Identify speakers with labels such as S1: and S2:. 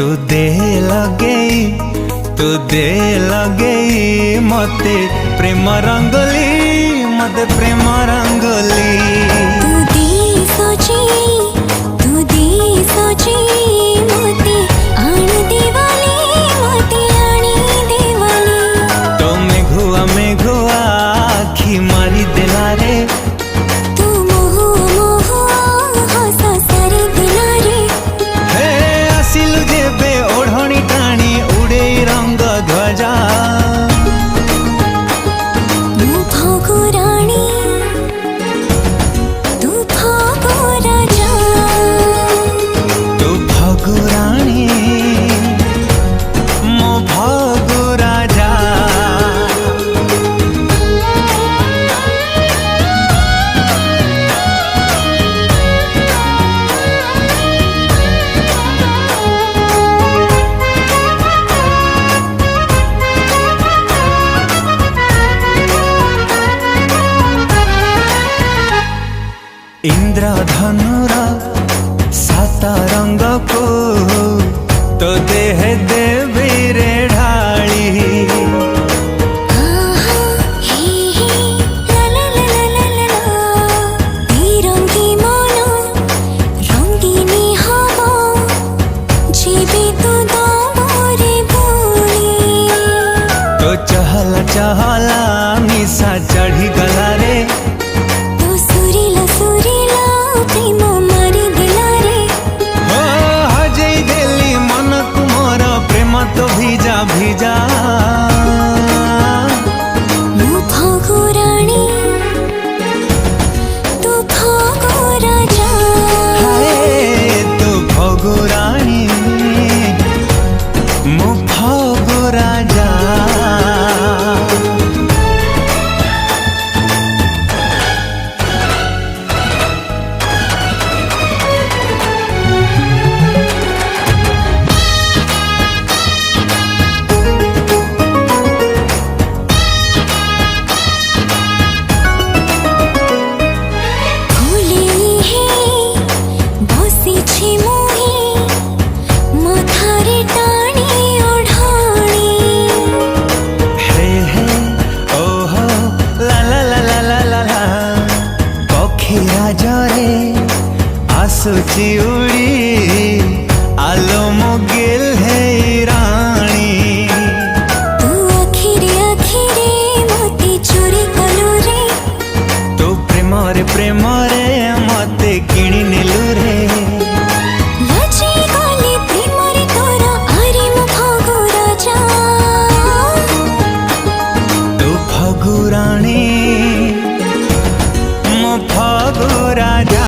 S1: तू दे लगेई मते प्रेम रंगोली मते प्रेम रंगोली।
S2: तू दे सजी मते आण देवाली मते आणी देवाली।
S1: तो मेघुआ आखी मारी देला रे
S2: तू मोहुआ हस सारी देला रे।
S1: हे आसिलु जेबे ओढ़णी टाणी उड़े रंग ध्वजा।
S2: मु भागो रानी तू भागो राजा।
S1: तू भागो रानी मो भागो राजा। इंद्रधनुरा सात रंग को तो देह देवी रे ढाली।
S2: रंगी मन रंगीनी हवा जीवी तू दबरे बोली।
S1: तो चहला निशा चढ़ी गला रे।
S2: तो सुरीला प्रेम मारी दिला रे।
S1: हो हजई देली मन तुमर प्रेम तो भिजा भिजा।
S2: मु भागो रानी तू भागो राजा।
S1: हाय तू भागो रानी मो भागो राजा। आसुची